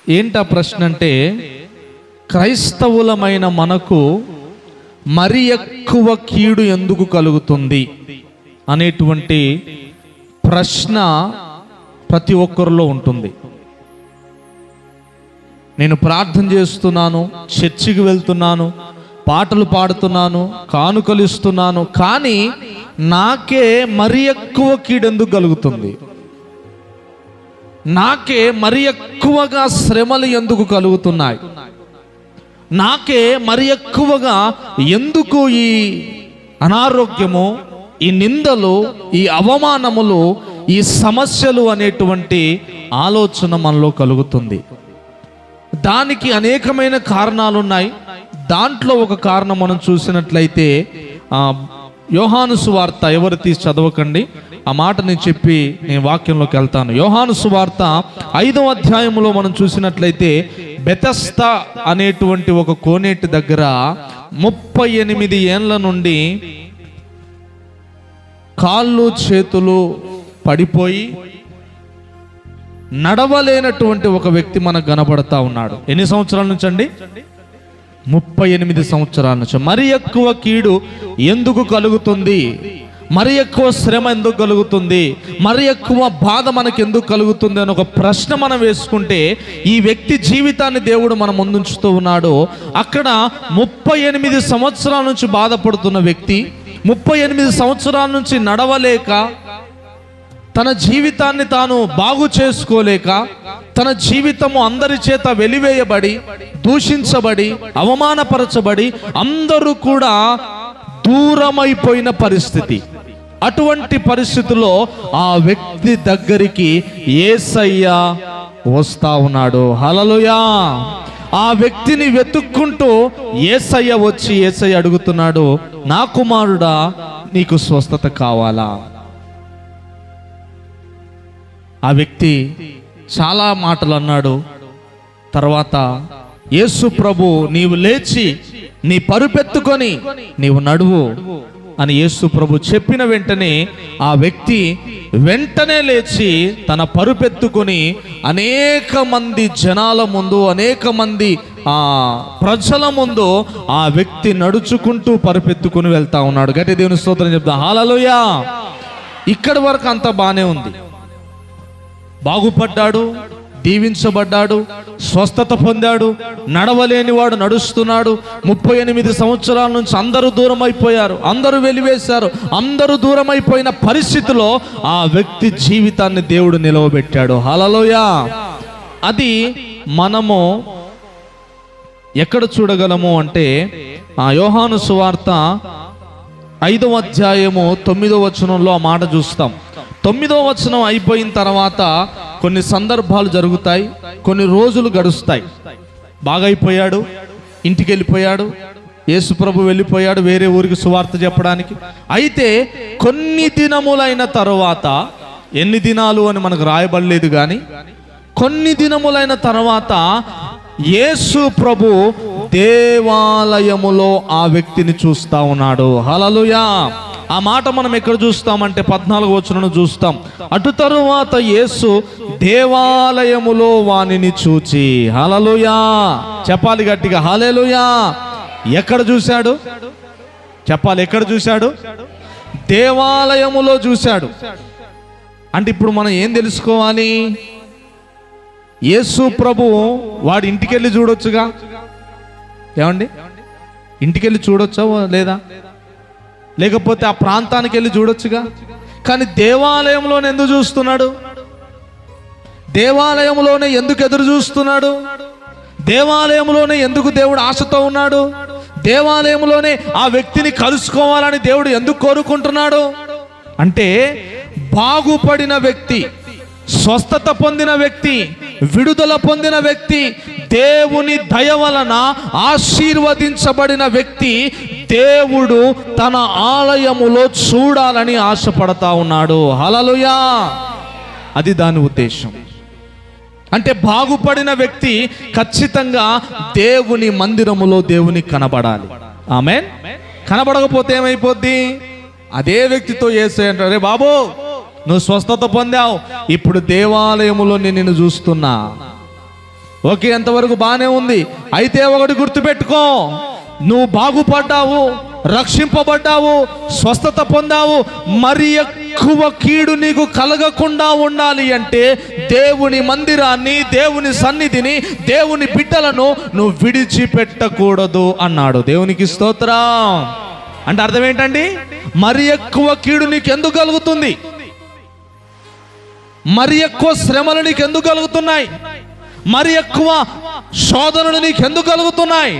ఏంటా ప్రశ్న అంటే, క్రైస్తవులమైన మనకు మరి ఎక్కువ కీడు ఎందుకు కలుగుతుంది అనేటువంటి ప్రశ్న ప్రతి ఒక్కరిలో ఉంటుంది. నేను ప్రార్థన చేస్తున్నాను, చర్చికి వెళ్తున్నాను, పాటలు పాడుతున్నాను, కానుకలు ఇస్తున్నాను, కానీ నాకే మరి ఎక్కువ కీడెందుకు కలుగుతుంది? నాకే మరి ఎక్కువగా శ్రమలు ఎందుకు కలుగుతున్నాయి? నాకే మరి ఎక్కువగా ఎందుకు ఈ అనారోగ్యము, ఈ నిందలు, ఈ అవమానములు, ఈ సమస్యలు అనేటువంటి ఆలోచన మనలో కలుగుతుంది. దానికి అనేకమైన కారణాలు ఉన్నాయి. దాంట్లో ఒక కారణం మనం చూసినట్లయితే, యోహాను సువార్త, ఎవరు తీసి చదవకండి, ఆ మాట నేను చెప్పి నేను వాక్యంలోకి వెళ్తాను. యోహాను సువార్త 5వ అధ్యాయంలో మనం చూసినట్లయితే, బెతస్దా అనేటువంటి ఒక కోనేటి దగ్గర 38 ఏండ్ల నుండి కాళ్ళు చేతులు పడిపోయి నడవలేనటువంటి ఒక వ్యక్తి మనకు కనబడతా ఉన్నాడు. ఎన్ని సంవత్సరాల నుంచి అండి? 38 సంవత్సరాల నుంచి. మరి ఎక్కువ కీడు ఎందుకు కలుగుతుంది? మరి ఎక్కువ శ్రమ ఎందుకు కలుగుతుంది? మరి ఎక్కువ బాధ మనకు ఎందుకు కలుగుతుంది అని ఒక ప్రశ్న మనం వేసుకుంటే, ఈ వ్యక్తి జీవితాన్ని దేవుడు మన ముందుంచుతూ ఉన్నాడు. అక్కడ 38 సంవత్సరాల నుంచి బాధపడుతున్న వ్యక్తి, 38 సంవత్సరాల నుంచి నడవలేక, తన జీవితాన్ని తాను బాగు చేసుకోలేక, తన జీవితము అందరి చేత వెలివేయబడి, దూషించబడి, అవమానపరచబడి, అందరూ కూడా దూరమైపోయిన పరిస్థితి. అటువంటి పరిస్థితుల్లో ఆ వ్యక్తి దగ్గరికి యేసయ్య వస్తా ఉన్నాడు. హల్లెలూయా! ఆ వ్యక్తిని వెతుక్కుంటూ యేసయ్య వచ్చి యేసయ్య అడుగుతున్నాడు, నా కుమారుడా, నీకు స్వస్థత కావాలా? ఆ వ్యక్తి చాలా మాటలు అన్నాడు. తర్వాత యేసు ప్రభు, నీవు లేచి నీ పరుపెత్తుకొని నీవు నడువు అని యేసు ప్రభు చెప్పిన వెంటనే ఆ వ్యక్తి వెంటనే లేచి తన పరుపెత్తుకొని అనేక మంది జనాల ముందు, అనేక మంది ప్రజల ముందు ఆ వ్యక్తి నడుచుకుంటూ పరుపెత్తుకొని వెళ్తా ఉన్నాడు. గట్టి దేవుని స్తోత్రం చెప్తా. హల్లెలూయా! ఇక్కడి వరకు అంతా బానే ఉంది. బాగుపడ్డాడు, దీవించబడ్డాడు, స్వస్థత పొందాడు, నడవలేని వాడు నడుస్తున్నాడు. 38 సంవత్సరాల నుంచి అందరూ దూరం అయిపోయారు, అందరూ వెలివేశారు, అందరూ దూరం అయిపోయిన పరిస్థితిలో ఆ వ్యక్తి జీవితాన్ని దేవుడు నిలవబెట్టాడు. హల్లెలూయా! అది మనము ఎక్కడ చూడగలము అంటే, ఆ యోహాను సువార్త 5వ అధ్యాయము 9వ వచనంలో ఆ మాట చూస్తాం. 9వ వచనం అయిపోయిన తర్వాత కొన్ని సందర్భాలు జరుగుతాయి, కొన్ని రోజులు గడుస్తాయి. బాగైపోయాడు, ఇంటికి వెళ్ళిపోయాడు, యేసు ప్రభు వెళ్ళిపోయాడు వేరే ఊరికి సువార్త చెప్పడానికి. అయితే కొన్ని దినములైన తర్వాత, ఎన్ని దినాలు అని మనకు రాయబడలేదు, కానీ కొన్ని దినములైన తర్వాత యేసు ప్రభు దేవాలయములో ఆ వ్యక్తిని చూస్తా ఉన్నాడు. హల్లెలూయా! ఆ మాట మనం ఎక్కడ చూస్తామంటే 14వ వచనం చూస్తాం. అటు తరువాత యేసు దేవాలయములో వానిని చూచి, హల్లెలూయా! చెప్పాలి గట్టిగా, హల్లెలూయా! ఎక్కడ చూశాడు? చెప్పాలి, ఎక్కడ చూశాడు? దేవాలయములో చూశాడు. అంటే ఇప్పుడు మనం ఏం తెలుసుకోవాలి? యేసు ప్రభు వాడి ఇంటికి వెళ్ళి చూడొచ్చుగా. ఏమండి, ఇంటికి వెళ్ళి చూడొచ్చా లేదా? లేకపోతే ఆ ప్రాంతానికి వెళ్ళి చూడొచ్చుగా. కానీ దేవాలయంలోనే ఎందుకు చూస్తున్నాడు? దేవాలయంలోనే ఎందుకు ఎదురు చూస్తున్నాడు? దేవాలయంలోనే ఎందుకు దేవుడు ఆశతో ఉన్నాడు? దేవాలయంలోనే ఆ వ్యక్తిని కలుసుకోవాలని దేవుడు ఎందుకు కోరుకుంటున్నాడు? అంటే బాగుపడిన వ్యక్తి, స్వస్థత పొందిన వ్యక్తి, విడుదల పొందిన వ్యక్తి, దేవుని దయ వలన ఆశీర్వదించబడిన వ్యక్తి దేవుడు తన ఆలయములో చూడాలని ఆశపడతా ఉన్నాడు. హల్లెలూయా! అది దాని ఉద్దేశం. అంటే బాగుపడిన వ్యక్తి ఖచ్చితంగా దేవుని మందిరములో దేవుని కనబడాలి. ఆమేన్. కనబడకపోతే ఏమైపోద్ది? అదే వ్యక్తితో యేసయ్య అంటారు, రే బాబు, నువ్వు స్వస్థత పొందావు, ఇప్పుడు దేవాలయములో నేను నిన్ను చూస్తున్నా. ఓకే, ఎంతవరకు బాగానే ఉంది. అయితే ఒకటి గుర్తుపెట్టుకో, నువ్వు బాగుపడ్డావు, రక్షింపబడ్డావు, స్వస్థత పొందావు. మరి ఎక్కువ కీడు నీకు కలగకుండా ఉండాలి అంటే దేవుని మందిరాన్ని, దేవుని సన్నిధిని, దేవుని బిడ్డలను నువ్వు విడిచిపెట్టకూడదు అన్నాడు. దేవునికి స్తోత్రం. అంటే అర్థం ఏంటండి? మరి ఎక్కువ కీడు నీకు ఎందుకు కలుగుతుంది? మరి ఎక్కువ శ్రమలు నీకు ఎందుకు కలుగుతున్నాయి? మరి ఎక్కువ శోధనలు నీకు ఎందుకు కలుగుతున్నాయి?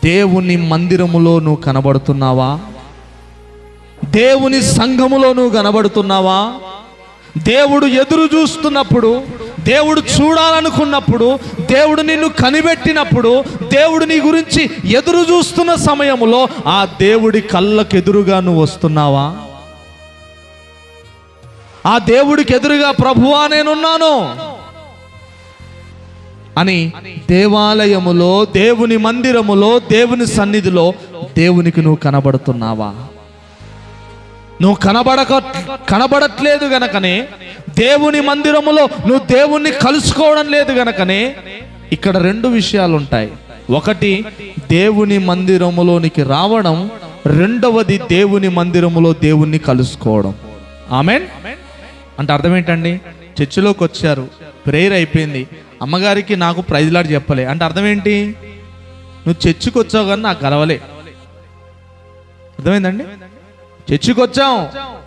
దేవుని మందిరములో నువ్వు కనబడుతున్నావా? దేవుని సంఘములో నువ్వు కనబడుతున్నావా? దేవుడు ఎదురు చూస్తున్నప్పుడు, దేవుడు చూడాలనుకున్నప్పుడు, దేవుడు నిన్ను కనిపెట్టినప్పుడు, దేవుడు నీ గురించి ఎదురు చూస్తున్న సమయంలో ఆ దేవుడి కళ్ళకు ఎదురుగా నువ్వు వస్తున్నావా? ఆ దేవుడికి ఎదురుగా ప్రభువా నేనున్నాను అని దేవాలయములో, దేవుని మందిరములో, దేవుని సన్నిధిలో దేవునికి నువ్వు కనబడుతున్నావా? నువ్వు కనబడట్లేదు గనకనే, దేవుని మందిరములో నువ్వు దేవుణ్ణి కలుసుకోవడం లేదు గనకనే ఇక్కడ రెండు విషయాలు ఉంటాయి. ఒకటి దేవుని మందిరములోనికి రావడం, రెండవది దేవుని మందిరములో దేవుణ్ణి కలుసుకోవడం. ఆమేన్. అంటే అర్థం ఏంటండి? చర్చిలోకి వచ్చారు, ప్రేయర్ అయిపోయింది, అమ్మగారికి నాకు ప్రైజ్ లాడ్ చెప్పలే అంటే అర్థం ఏంటి? నువ్వు చర్చికి వచ్చావు కానీ నాకు కలవలే. అర్థమైందండి? చర్చికి వచ్చావు,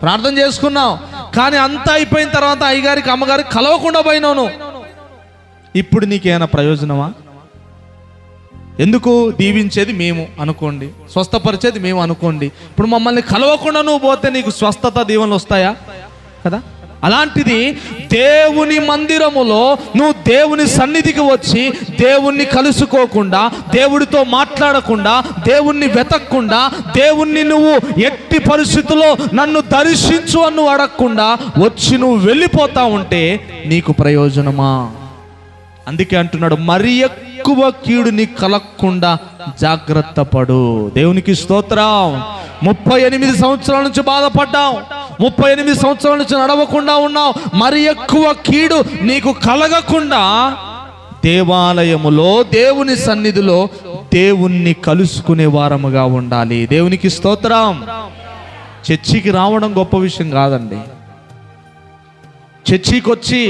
ప్రార్థన చేసుకున్నావు, కానీ అంతా అయిపోయిన తర్వాత అయ్యగారికి అమ్మగారికి కలవకుండా పోయినావు. ఇప్పుడు నీకేమైనా ప్రయోజనమా? ఎందుకు? దీవించేది మేము అనుకోండి, స్వస్థపరిచేది మేము అనుకోండి. ఇప్పుడు మమ్మల్ని కలవకుండా నువ్వు పోతే నీకు స్వస్థత దీవెనలు వస్తాయా? కదా. అలాంటిది దేవుని మందిరములో నువ్వు దేవుని సన్నిధికి వచ్చి దేవుణ్ణి కలుసుకోకుండా, దేవుడితో మాట్లాడకుండా, దేవుణ్ణి వెతకకుండా, దేవుణ్ణి నువ్వు ఎట్టి పరిస్థితుల్లో నన్ను దర్శించు అని నువ్వు అడగకుండా వచ్చి నువ్వు వెళ్ళిపోతా ఉంటే నీకు ప్రయోజనమా? అందుకే అంటున్నాడు, మరి ఎక్కువ కీడు నీకు కలగకుండా జాగ్రత్త పడు. దేవునికి స్తోత్రం. 38 సంవత్సరాల నుంచి బాధపడ్డావు, 38 సంవత్సరాల నుంచి నడవకుండా ఉన్నావు. మరి ఎక్కువ కీడు నీకు కలగకుండా దేవాలయములో, దేవుని సన్నిధిలో దేవుణ్ణి కలుసుకునే వారముగా ఉండాలి. దేవునికి స్తోత్రం. చర్చికి రావడం గొప్ప విషయం కాదండి. చర్చికి వచ్చి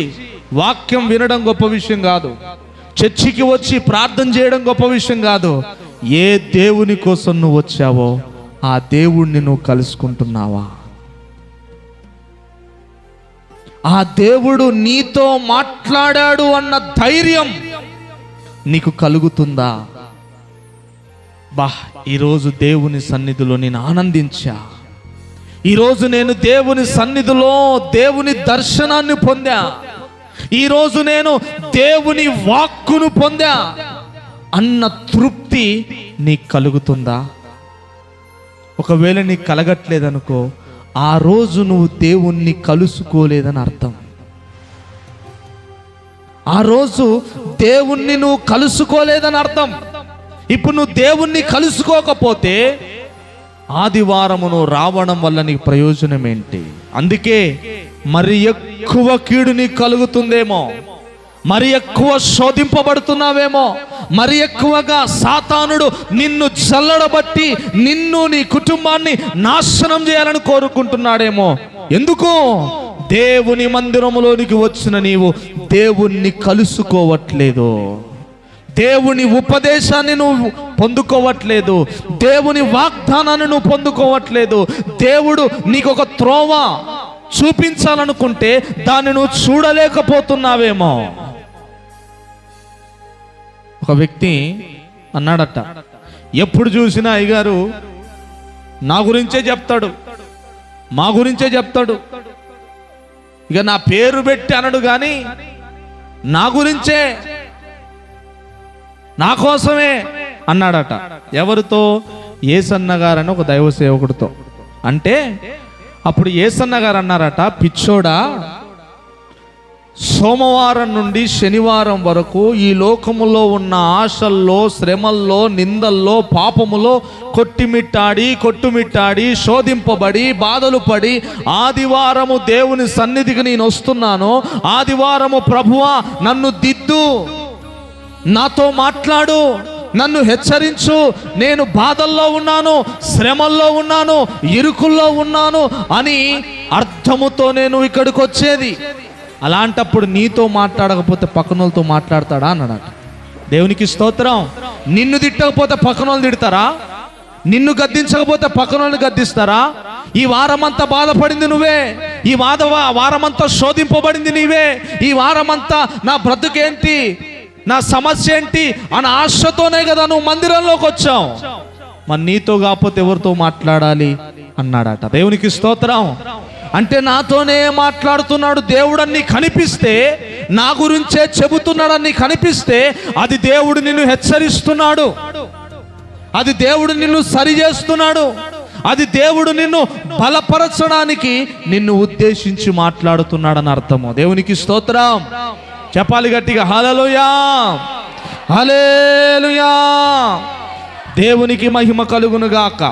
వాక్యం వినడం గొప్ప విషయం కాదు. చర్చికి వచ్చి ప్రార్థన చేయడం గొప్ప విషయం కాదు. ఏ దేవుని కోసం నువ్వు వచ్చావో ఆ దేవుణ్ణి నువ్వు కలుసుకుంటున్నావా? ఆ దేవుడు నీతో మాట్లాడాడు అన్న ధైర్యం నీకు కలుగుతుందా? ఈరోజు దేవుని సన్నిధిలో నేను ఆనందించా, ఈరోజు నేను దేవుని సన్నిధిలో దేవుని దర్శనాన్ని పొందా, ఈరోజు నేను దేవుని వాక్కును పొందా అన్న తృప్తి నీకు కలుగుతుందా? ఒకవేళ నీకు కలగట్లేదనుకో, ఆ రోజు నువ్వు దేవుణ్ణి కలుసుకోలేదని అర్థం. ఆ రోజు దేవుణ్ణి నువ్వు కలుసుకోలేదని అర్థం. ఇప్పుడు నువ్వు దేవుణ్ణి కలుసుకోకపోతే ఆదివారమును రావడం వల్ల నీకు ప్రయోజనం ఏంటి? అందుకే మరి ఎక్కువ కీడు నీకు కలుగుతుందేమో, మరి ఎక్కువ శోధింపబడుతున్నావేమో, మరి ఎక్కువగా సాతానుడు నిన్ను చల్లడబట్టి నిన్ను, నీ కుటుంబాన్ని నాశనం చేయాలని కోరుకుంటున్నాడేమో. ఎందుకు? దేవుని మందిరములోనికి వచ్చిన నీవు దేవుణ్ణి కలుసుకోవట్లేదు, దేవుని ఉపదేశాన్ని నువ్వు పొందుకోవట్లేదు, దేవుని వాగ్దానాన్ని నువ్వు పొందుకోవట్లేదు. దేవుడు నీకు ఒక త్రోవ చూపించాలనుకుంటే దాన్ని నువ్వు చూడలేకపోతున్నావేమో. ఒక వ్యక్తి అన్నాడట, ఎప్పుడు చూసినా అయ్యగారు నా గురించే చెప్తాడు, మా గురించే చెప్తాడు, ఇక నా పేరు పెట్టి అనడు కానీ నా గురించే, నా కోసమే అన్నాడట. ఎవరితో? యేసన్న గారని ఒక దైవ సేవకుడితో. అంటే అప్పుడు యేసన్న గారు అన్నారట, పిచ్చోడా, సోమవారం నుండి శనివారం వరకు ఈ లోకములో ఉన్న ఆశల్లో, శ్రమల్లో, నిందల్లో, పాపములో కొట్టుమిట్టాడి శోధింపబడి బాధలు పడి ఆదివారము దేవుని సన్నిధికి నేను వస్తున్నాను. ఆదివారము ప్రభువా నన్ను దిద్దు, నాతో మాట్లాడు, నన్ను హెచ్చరించు, నేను బాధల్లో ఉన్నాను, శ్రమల్లో ఉన్నాను, ఇరుకుల్లో ఉన్నాను అని అర్థముతో నేను ఇక్కడికి వచ్చేది. అలాంటప్పుడు నీతో మాట్లాడకపోతే పక్కనోళ్ళతో మాట్లాడతాడా అన్నాడట. దేవునికి స్తోత్రం. నిన్ను తిట్టకపోతే పక్కనోళ్ళు తిడతారా? నిన్ను గద్దించకపోతే పక్కనోళ్ళని గద్దిస్తారా? ఈ వారమంతా బాధపడింది నువ్వే, ఈ వారమంతా శోధింపబడింది నీవే, ఈ వారమంతా నా బ్రతుకేంటి, నా సమస్య ఏంటి అని ఆశతోనే కదా నువ్వు మందిరంలోకి వచ్చావు. మరి నీతో కాకపోతే ఎవరితో మాట్లాడాలి అన్నాడట. దేవునికి స్తోత్రం. అంటే నాతోనే మాట్లాడుతున్నాడు దేవుడని కనిపిస్తే, నా గురించే చెబుతున్నాడని కనిపిస్తే అది దేవుడు నిన్ను హెచ్చరిస్తున్నాడు, అది దేవుడు నిన్ను సరి చేస్తున్నాడు, అది దేవుడు నిన్ను బలపరచడానికి నిన్ను ఉద్దేశించి మాట్లాడుతున్నాడని అర్థము. దేవునికి స్తోత్రం. చెప్పాలి గట్టిగా హల్లెలూయా, హల్లెలూయా. దేవునికి మహిమ కలుగును గాక.